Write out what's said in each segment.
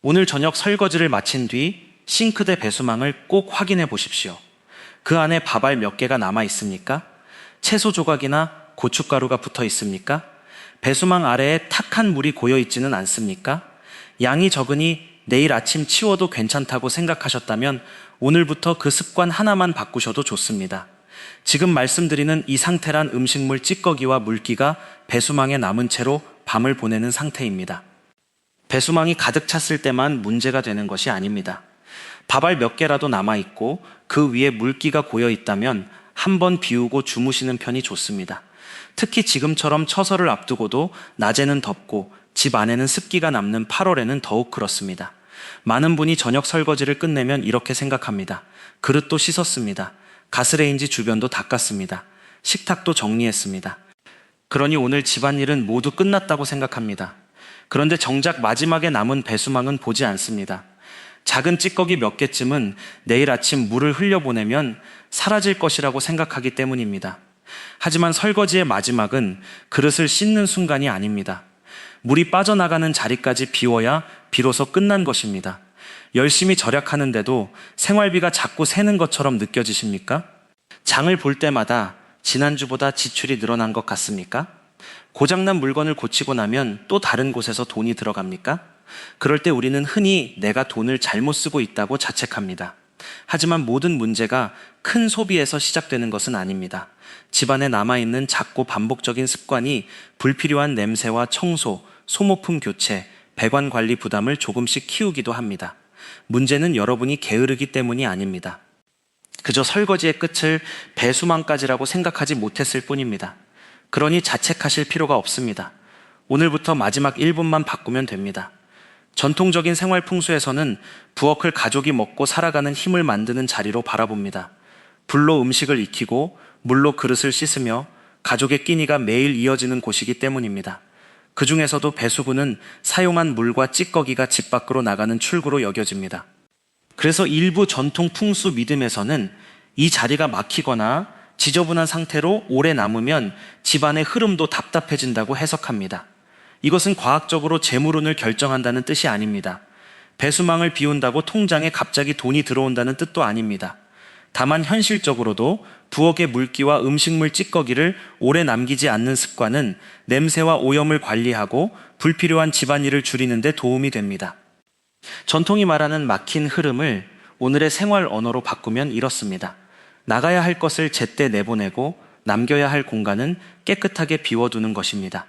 오늘 저녁 설거지를 마친 뒤 싱크대 배수망을 꼭 확인해 보십시오. 그 안에 밥알 몇 개가 남아 있습니까? 채소 조각이나 고춧가루가 붙어 있습니까? 배수망 아래에 탁한 물이 고여 있지는 않습니까? 양이 적으니 내일 아침 치워도 괜찮다고 생각하셨다면 오늘부터 그 습관 하나만 바꾸셔도 좋습니다. 지금 말씀드리는 이 상태란 음식물 찌꺼기와 물기가 배수망에 남은 채로 밤을 보내는 상태입니다. 배수망이 가득 찼을 때만 문제가 되는 것이 아닙니다. 밥알 몇 개라도 남아있고 그 위에 물기가 고여 있다면 한번 비우고 주무시는 편이 좋습니다. 특히 지금처럼 처서를 앞두고도 낮에는 덥고 집 안에는 습기가 남는 8월에는 더욱 그렇습니다. 많은 분이 저녁 설거지를 끝내면 이렇게 생각합니다. 그릇도 씻었습니다. 가스레인지 주변도 닦았습니다. 식탁도 정리했습니다. 그러니 오늘 집안일은 모두 끝났다고 생각합니다. 그런데 정작 마지막에 남은 배수망은 보지 않습니다. 작은 찌꺼기 몇 개쯤은 내일 아침 물을 흘려보내면 사라질 것이라고 생각하기 때문입니다. 하지만 설거지의 마지막은 그릇을 씻는 순간이 아닙니다. 물이 빠져나가는 자리까지 비워야 비로소 끝난 것입니다. 열심히 절약하는데도 생활비가 자꾸 새는 것처럼 느껴지십니까? 장을 볼 때마다 지난주보다 지출이 늘어난 것 같습니까? 고장난 물건을 고치고 나면 또 다른 곳에서 돈이 들어갑니까? 그럴 때 우리는 흔히 내가 돈을 잘못 쓰고 있다고 자책합니다. 하지만 모든 문제가 큰 소비에서 시작되는 것은 아닙니다. 집안에 남아있는 작고 반복적인 습관이 불필요한 냄새와 청소, 소모품 교체, 배관 관리 부담을 조금씩 키우기도 합니다. 문제는 여러분이 게으르기 때문이 아닙니다. 그저 설거지의 끝을 배수망까지라고 생각하지 못했을 뿐입니다. 그러니 자책하실 필요가 없습니다. 오늘부터 마지막 1분만 바꾸면 됩니다. 전통적인 생활 풍수에서는 부엌을 가족이 먹고 살아가는 힘을 만드는 자리로 바라봅니다. 불로 음식을 익히고 물로 그릇을 씻으며 가족의 끼니가 매일 이어지는 곳이기 때문입니다. 그 중에서도 배수구는 사용한 물과 찌꺼기가 집 밖으로 나가는 출구로 여겨집니다. 그래서 일부 전통 풍수 믿음에서는 이 자리가 막히거나 지저분한 상태로 오래 남으면 집안의 흐름도 답답해진다고 해석합니다. 이것은 과학적으로 재물운을 결정한다는 뜻이 아닙니다. 배수망을 비운다고 통장에 갑자기 돈이 들어온다는 뜻도 아닙니다. 다만 현실적으로도 부엌의 물기와 음식물 찌꺼기를 오래 남기지 않는 습관은 냄새와 오염을 관리하고 불필요한 집안일을 줄이는 데 도움이 됩니다. 전통이 말하는 막힌 흐름을 오늘의 생활 언어로 바꾸면 이렇습니다. 나가야 할 것을 제때 내보내고 남겨야 할 공간은 깨끗하게 비워두는 것입니다.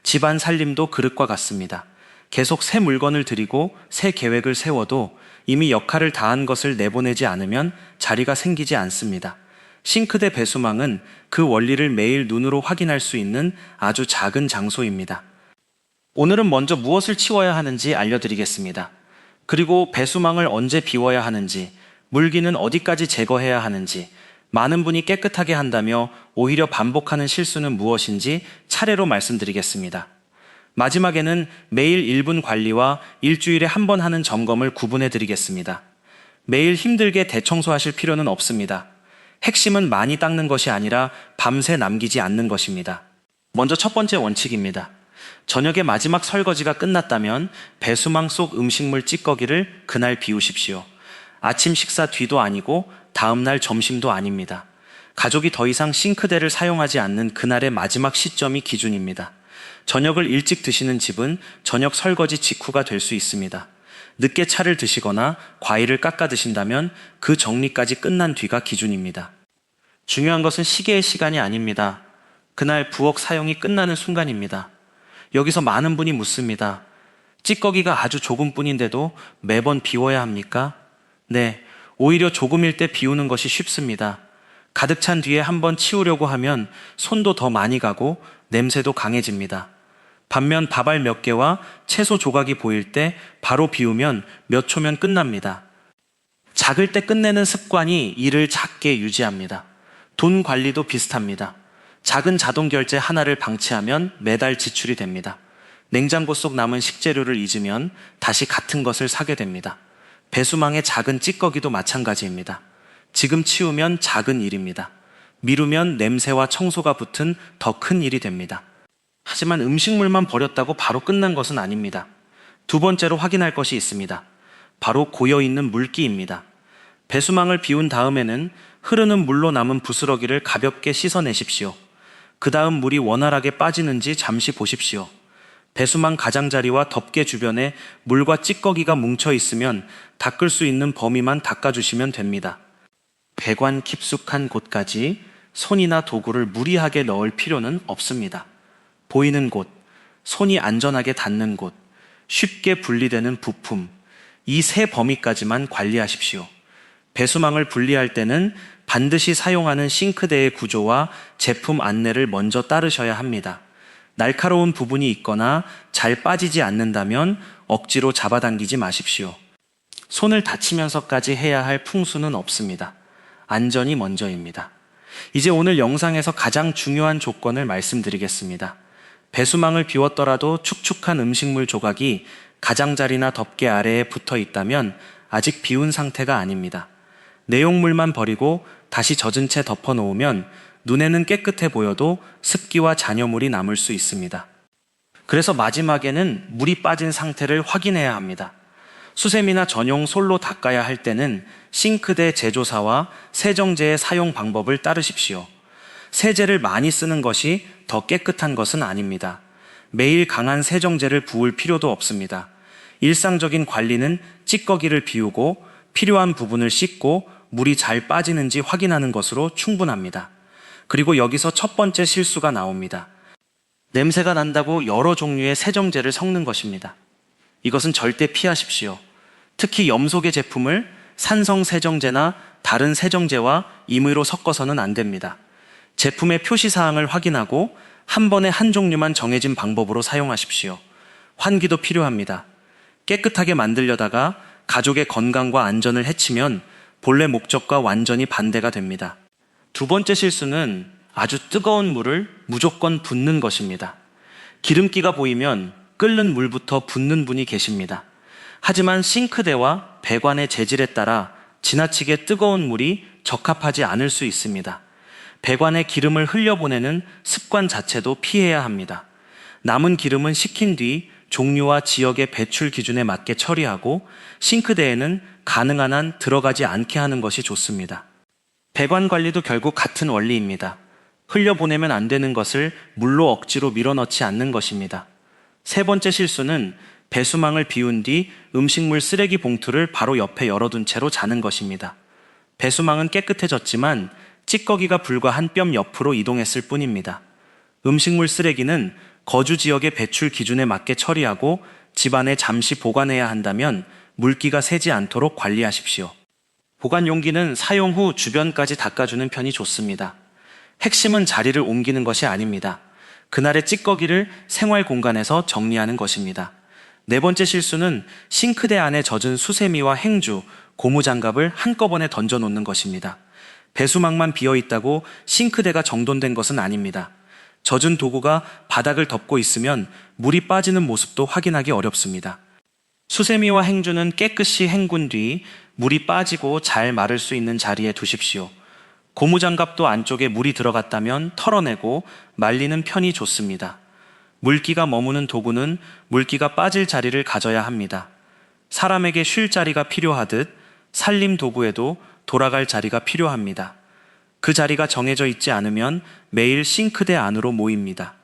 집안 살림도 그릇과 같습니다. 계속 새 물건을 들이고 새 계획을 세워도 이미 역할을 다한 것을 내보내지 않으면 자리가 생기지 않습니다. 싱크대 배수망은 그 원리를 매일 눈으로 확인할 수 있는 아주 작은 장소입니다. 오늘은 먼저 무엇을 치워야 하는지 알려드리겠습니다. 그리고 배수망을 언제 비워야 하는지, 물기는 어디까지 제거해야 하는지, 많은 분이 깨끗하게 한다며 오히려 반복하는 실수는 무엇인지 차례로 말씀드리겠습니다. 마지막에는 매일 1분 관리와 일주일에 한 번 하는 점검을 구분해 드리겠습니다. 매일 힘들게 대청소하실 필요는 없습니다. 핵심은 많이 닦는 것이 아니라 밤새 남기지 않는 것입니다. 먼저 첫 번째 원칙입니다. 저녁에 마지막 설거지가 끝났다면 배수망 속 음식물 찌꺼기를 그날 비우십시오. 아침 식사 뒤도 아니고 다음날 점심도 아닙니다. 가족이 더 이상 싱크대를 사용하지 않는 그날의 마지막 시점이 기준입니다. 저녁을 일찍 드시는 집은 저녁 설거지 직후가 될 수 있습니다. 늦게 차를 드시거나 과일을 깎아 드신다면 그 정리까지 끝난 뒤가 기준입니다. 중요한 것은 시계의 시간이 아닙니다. 그날 부엌 사용이 끝나는 순간입니다. 여기서 많은 분이 묻습니다. 찌꺼기가 아주 조금뿐인데도 매번 비워야 합니까? 네, 오히려 조금일 때 비우는 것이 쉽습니다. 가득 찬 뒤에 한번 치우려고 하면 손도 더 많이 가고 냄새도 강해집니다. 반면 밥알 몇 개와 채소 조각이 보일 때 바로 비우면 몇 초면 끝납니다. 작을 때 끝내는 습관이 일을 작게 유지합니다. 돈 관리도 비슷합니다. 작은 자동 결제 하나를 방치하면 매달 지출이 됩니다. 냉장고 속 남은 식재료를 잊으면 다시 같은 것을 사게 됩니다. 배수망의 작은 찌꺼기도 마찬가지입니다. 지금 치우면 작은 일입니다. 미루면 냄새와 청소가 붙은 더 큰 일이 됩니다. 하지만 음식물만 버렸다고 바로 끝난 것은 아닙니다. 두 번째로 확인할 것이 있습니다. 바로 고여있는 물기입니다. 배수망을 비운 다음에는 흐르는 물로 남은 부스러기를 가볍게 씻어내십시오. 그 다음 물이 원활하게 빠지는지 잠시 보십시오. 배수망 가장자리와 덮개 주변에 물과 찌꺼기가 뭉쳐 있으면 닦을 수 있는 범위만 닦아주시면 됩니다. 배관 깊숙한 곳까지 손이나 도구를 무리하게 넣을 필요는 없습니다. 보이는 곳, 손이 안전하게 닿는 곳, 쉽게 분리되는 부품, 이 세 범위까지만 관리하십시오. 배수망을 분리할 때는 반드시 사용하는 싱크대의 구조와 제품 안내를 먼저 따르셔야 합니다. 날카로운 부분이 있거나 잘 빠지지 않는다면 억지로 잡아당기지 마십시오. 손을 다치면서까지 해야 할 풍수는 없습니다. 안전이 먼저입니다. 이제 오늘 영상에서 가장 중요한 조건을 말씀드리겠습니다. 배수망을 비웠더라도 축축한 음식물 조각이 가장자리나 덮개 아래에 붙어 있다면 아직 비운 상태가 아닙니다. 내용물만 버리고 다시 젖은 채 덮어 놓으면 눈에는 깨끗해 보여도 습기와 잔여물이 남을 수 있습니다. 그래서 마지막에는 물이 빠진 상태를 확인해야 합니다. 수세미나 전용 솔로 닦아야 할 때는 싱크대 제조사와 세정제의 사용 방법을 따르십시오. 세제를 많이 쓰는 것이 더 깨끗한 것은 아닙니다. 매일 강한 세정제를 부을 필요도 없습니다. 일상적인 관리는 찌꺼기를 비우고 필요한 부분을 씻고 물이 잘 빠지는지 확인하는 것으로 충분합니다. 그리고 여기서 첫 번째 실수가 나옵니다. 냄새가 난다고 여러 종류의 세정제를 섞는 것입니다. 이것은 절대 피하십시오. 특히 염소계 제품을 산성 세정제나 다른 세정제와 임의로 섞어서는 안 됩니다. 제품의 표시사항을 확인하고 한 번에 한 종류만 정해진 방법으로 사용하십시오. 환기도 필요합니다. 깨끗하게 만들려다가 가족의 건강과 안전을 해치면 본래 목적과 완전히 반대가 됩니다. 두 번째 실수는 아주 뜨거운 물을 무조건 붓는 것입니다. 기름기가 보이면 끓는 물부터 붓는 분이 계십니다. 하지만 싱크대와 배관의 재질에 따라 지나치게 뜨거운 물이 적합하지 않을 수 있습니다. 배관에 기름을 흘려보내는 습관 자체도 피해야 합니다. 남은 기름은 식힌 뒤 종류와 지역의 배출 기준에 맞게 처리하고 싱크대에는 가능한 한 들어가지 않게 하는 것이 좋습니다. 배관 관리도 결국 같은 원리입니다. 흘려보내면 안 되는 것을 물로 억지로 밀어넣지 않는 것입니다. 세 번째 실수는 배수망을 비운 뒤 음식물 쓰레기 봉투를 바로 옆에 열어둔 채로 자는 것입니다. 배수망은 깨끗해졌지만 찌꺼기가 불과 한 뼘 옆으로 이동했을 뿐입니다. 음식물 쓰레기는 거주 지역의 배출 기준에 맞게 처리하고 집안에 잠시 보관해야 한다면 물기가 새지 않도록 관리하십시오. 보관 용기는 사용 후 주변까지 닦아주는 편이 좋습니다. 핵심은 자리를 옮기는 것이 아닙니다. 그날의 찌꺼기를 생활 공간에서 정리하는 것입니다. 네 번째 실수는 싱크대 안에 젖은 수세미와 행주, 고무장갑을 한꺼번에 던져놓는 것입니다. 배수망만 비어있다고 싱크대가 정돈된 것은 아닙니다. 젖은 도구가 바닥을 덮고 있으면 물이 빠지는 모습도 확인하기 어렵습니다. 수세미와 행주는 깨끗이 헹군 뒤 물이 빠지고 잘 마를 수 있는 자리에 두십시오. 고무장갑도 안쪽에 물이 들어갔다면 털어내고 말리는 편이 좋습니다. 물기가 머무는 도구는 물기가 빠질 자리를 가져야 합니다. 사람에게 쉴 자리가 필요하듯 살림 도구에도 돌아갈 자리가 필요합니다. 그 자리가 정해져 있지 않으면 매일 싱크대 안으로 모입니다.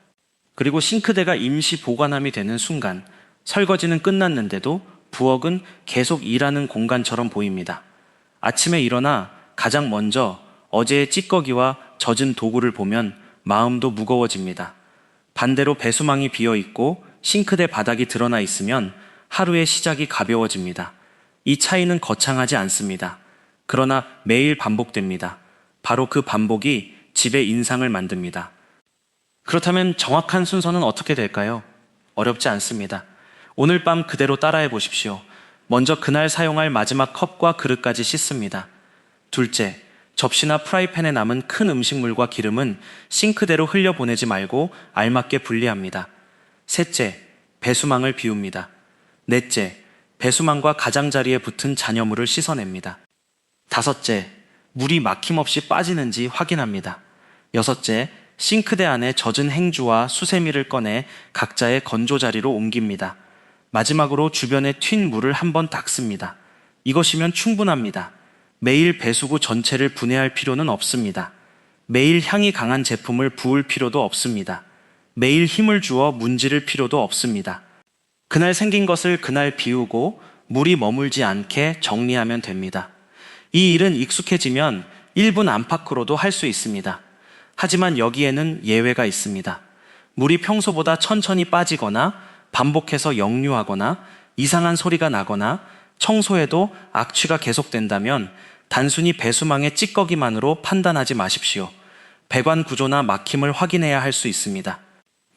그리고 싱크대가 임시 보관함이 되는 순간 설거지는 끝났는데도 부엌은 계속 일하는 공간처럼 보입니다. 아침에 일어나 가장 먼저 어제의 찌꺼기와 젖은 도구를 보면 마음도 무거워집니다. 반대로 배수망이 비어있고 싱크대 바닥이 드러나 있으면 하루의 시작이 가벼워집니다. 이 차이는 거창하지 않습니다. 그러나 매일 반복됩니다. 바로 그 반복이 집의 인상을 만듭니다. 그렇다면 정확한 순서는 어떻게 될까요? 어렵지 않습니다. 오늘 밤 그대로 따라해 보십시오. 먼저 그날 사용할 마지막 컵과 그릇까지 씻습니다. 둘째, 접시나 프라이팬에 남은 큰 음식물과 기름은 싱크대로 흘려보내지 말고 알맞게 분리합니다. 셋째, 배수망을 비웁니다. 넷째, 배수망과 가장자리에 붙은 잔여물을 씻어냅니다. 다섯째, 물이 막힘없이 빠지는지 확인합니다. 여섯째, 싱크대 안에 젖은 행주와 수세미를 꺼내 각자의 건조 자리로 옮깁니다. 마지막으로 주변에 튄 물을 한번 닦습니다. 이것이면 충분합니다. 매일 배수구 전체를 분해할 필요는 없습니다. 매일 향이 강한 제품을 부을 필요도 없습니다. 매일 힘을 주어 문지를 필요도 없습니다. 그날 생긴 것을 그날 비우고 물이 머물지 않게 정리하면 됩니다. 이 일은 익숙해지면 1분 안팎으로도 할 수 있습니다. 하지만 여기에는 예외가 있습니다. 물이 평소보다 천천히 빠지거나 반복해서 역류하거나 이상한 소리가 나거나 청소해도 악취가 계속된다면 단순히 배수망의 찌꺼기만으로 판단하지 마십시오. 배관 구조나 막힘을 확인해야 할 수 있습니다.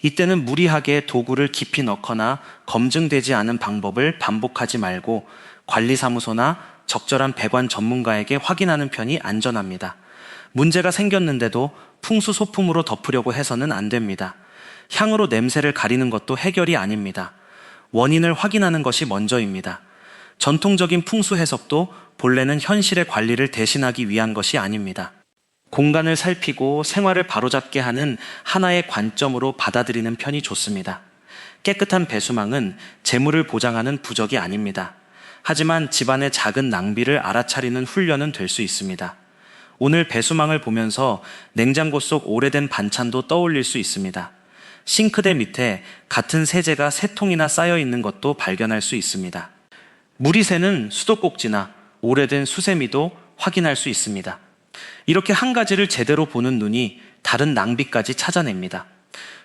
이때는 무리하게 도구를 깊이 넣거나 검증되지 않은 방법을 반복하지 말고 관리사무소나 적절한 배관 전문가에게 확인하는 편이 안전합니다. 문제가 생겼는데도 풍수 소품으로 덮으려고 해서는 안 됩니다. 향으로 냄새를 가리는 것도 해결이 아닙니다. 원인을 확인하는 것이 먼저입니다. 전통적인 풍수 해석도 본래는 현실의 관리를 대신하기 위한 것이 아닙니다. 공간을 살피고 생활을 바로잡게 하는 하나의 관점으로 받아들이는 편이 좋습니다. 깨끗한 배수망은 재물을 보장하는 부적이 아닙니다. 하지만 집안의 작은 낭비를 알아차리는 훈련은 될 수 있습니다. 오늘 배수망을 보면서 냉장고 속 오래된 반찬도 떠올릴 수 있습니다. 싱크대 밑에 같은 세제가 3통이나 쌓여 있는 것도 발견할 수 있습니다. 물이 새는 수도꼭지나 오래된 수세미도 확인할 수 있습니다. 이렇게 한 가지를 제대로 보는 눈이 다른 낭비까지 찾아냅니다.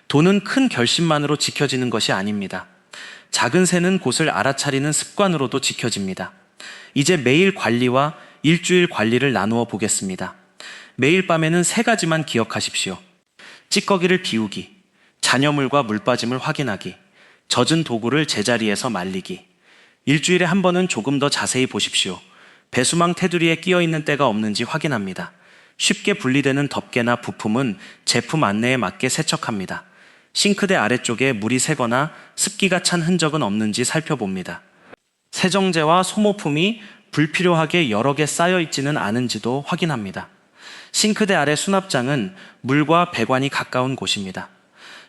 돈은 큰 결심만으로 지켜지는 것이 아닙니다. 작은 새는 곳을 알아차리는 습관으로도 지켜집니다. 이제 매일 관리와 일주일 관리를 나누어 보겠습니다. 매일 밤에는 3가지만 기억하십시오. 찌꺼기를 비우기, 잔여물과 물빠짐을 확인하기, 젖은 도구를 제자리에서 말리기. 일주일에 한 번은 조금 더 자세히 보십시오. 배수망 테두리에 끼어 있는 때가 없는지 확인합니다. 쉽게 분리되는 덮개나 부품은 제품 안내에 맞게 세척합니다. 싱크대 아래쪽에 물이 새거나 습기가 찬 흔적은 없는지 살펴봅니다. 세정제와 소모품이 불필요하게 여러 개 쌓여 있지는 않은지도 확인합니다. 싱크대 아래 수납장은 물과 배관이 가까운 곳입니다.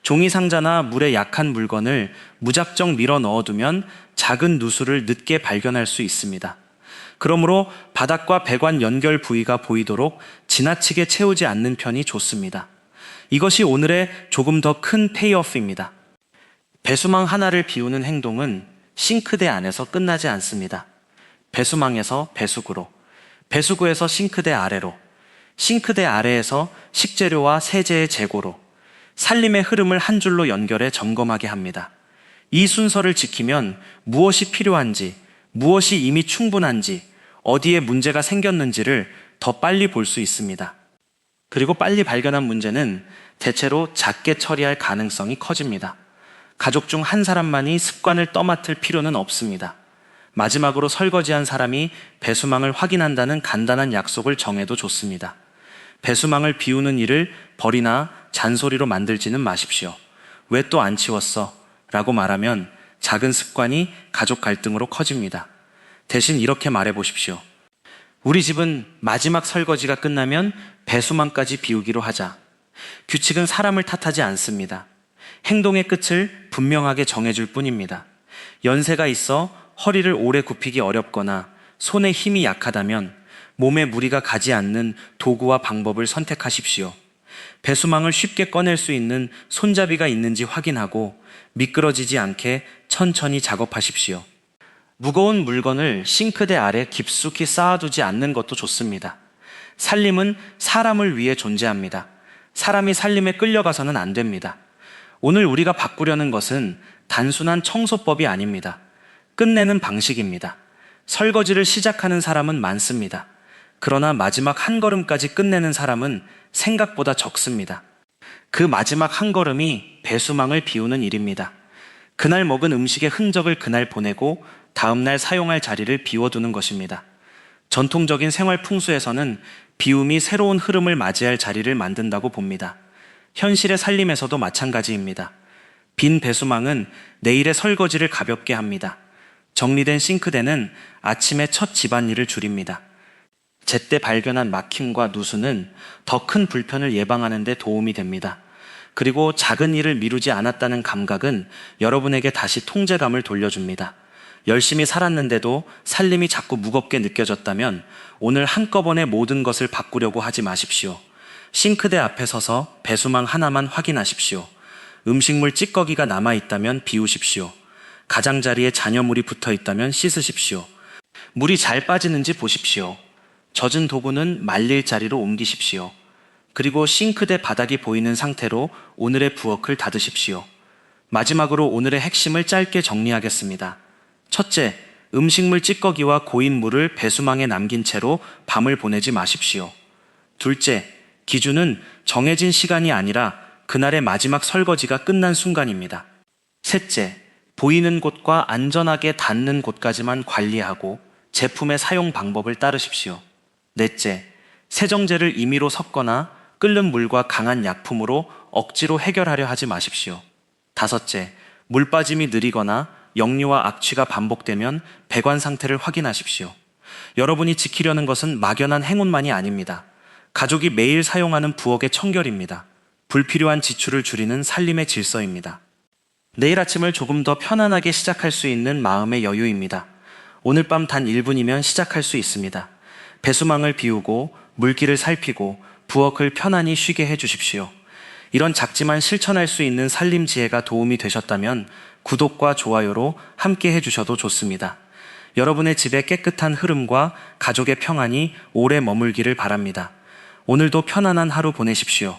종이 상자나 물에 약한 물건을 무작정 밀어 넣어두면 작은 누수를 늦게 발견할 수 있습니다. 그러므로 바닥과 배관 연결 부위가 보이도록 지나치게 채우지 않는 편이 좋습니다. 이것이 오늘의 조금 더 큰 페이오프입니다. 배수망 하나를 비우는 행동은 싱크대 안에서 끝나지 않습니다. 배수망에서 배수구로, 배수구에서 싱크대 아래로, 싱크대 아래에서 식재료와 세제의 재고로, 살림의 흐름을 한 줄로 연결해 점검하게 합니다. 이 순서를 지키면 무엇이 필요한지, 무엇이 이미 충분한지, 어디에 문제가 생겼는지를 더 빨리 볼 수 있습니다. 그리고 빨리 발견한 문제는 대체로 작게 처리할 가능성이 커집니다. 가족 중 한 사람만이 습관을 떠맡을 필요는 없습니다. 마지막으로 설거지한 사람이 배수망을 확인한다는 간단한 약속을 정해도 좋습니다. 배수망을 비우는 일을 벌이나 잔소리로 만들지는 마십시오. 왜 또 안 치웠어? 라고 말하면 작은 습관이 가족 갈등으로 커집니다. 대신 이렇게 말해 보십시오. 우리 집은 마지막 설거지가 끝나면 배수망까지 비우기로 하자. 규칙은 사람을 탓하지 않습니다. 행동의 끝을 분명하게 정해줄 뿐입니다. 연세가 있어 허리를 오래 굽히기 어렵거나 손에 힘이 약하다면 몸에 무리가 가지 않는 도구와 방법을 선택하십시오. 배수망을 쉽게 꺼낼 수 있는 손잡이가 있는지 확인하고 미끄러지지 않게 천천히 작업하십시오. 무거운 물건을 싱크대 아래 깊숙이 쌓아두지 않는 것도 좋습니다. 살림은 사람을 위해 존재합니다. 사람이 살림에 끌려가서는 안 됩니다. 오늘 우리가 바꾸려는 것은 단순한 청소법이 아닙니다. 끝내는 방식입니다. 설거지를 시작하는 사람은 많습니다. 그러나 마지막 한 걸음까지 끝내는 사람은 생각보다 적습니다. 그 마지막 한 걸음이 배수망을 비우는 일입니다. 그날 먹은 음식의 흔적을 그날 보내고 다음날 사용할 자리를 비워두는 것입니다. 전통적인 생활 풍수에서는 비움이 새로운 흐름을 맞이할 자리를 만든다고 봅니다. 현실의 살림에서도 마찬가지입니다. 빈 배수망은 내일의 설거지를 가볍게 합니다. 정리된 싱크대는 아침에 첫 집안일을 줄입니다. 제때 발견한 막힘과 누수는 더 큰 불편을 예방하는 데 도움이 됩니다. 그리고 작은 일을 미루지 않았다는 감각은 여러분에게 다시 통제감을 돌려줍니다. 열심히 살았는데도 살림이 자꾸 무겁게 느껴졌다면 오늘 한꺼번에 모든 것을 바꾸려고 하지 마십시오. 싱크대 앞에 서서 배수망 하나만 확인하십시오. 음식물 찌꺼기가 남아있다면 비우십시오. 가장자리에 잔여물이 붙어 있다면 씻으십시오. 물이 잘 빠지는지 보십시오. 젖은 도구는 말릴 자리로 옮기십시오. 그리고 싱크대 바닥이 보이는 상태로 오늘의 부엌을 닫으십시오. 마지막으로 오늘의 핵심을 짧게 정리하겠습니다. 첫째, 음식물 찌꺼기와 고인 물을 배수망에 남긴 채로 밤을 보내지 마십시오. 둘째, 기준은 정해진 시간이 아니라 그날의 마지막 설거지가 끝난 순간입니다. 셋째, 보이는 곳과 안전하게 닿는 곳까지만 관리하고 제품의 사용 방법을 따르십시오. 넷째, 세정제를 임의로 섞거나 끓는 물과 강한 약품으로 억지로 해결하려 하지 마십시오. 다섯째, 물 빠짐이 느리거나 역류와 악취가 반복되면 배관 상태를 확인하십시오. 여러분이 지키려는 것은 막연한 행운만이 아닙니다. 가족이 매일 사용하는 부엌의 청결입니다. 불필요한 지출을 줄이는 살림의 질서입니다. 내일 아침을 조금 더 편안하게 시작할 수 있는 마음의 여유입니다. 오늘 밤 단 1분이면 시작할 수 있습니다. 배수망을 비우고 물기를 살피고 부엌을 편안히 쉬게 해주십시오. 이런 작지만 실천할 수 있는 살림 지혜가 도움이 되셨다면 구독과 좋아요로 함께 해주셔도 좋습니다. 여러분의 집의 깨끗한 흐름과 가족의 평안이 오래 머물기를 바랍니다. 오늘도 편안한 하루 보내십시오.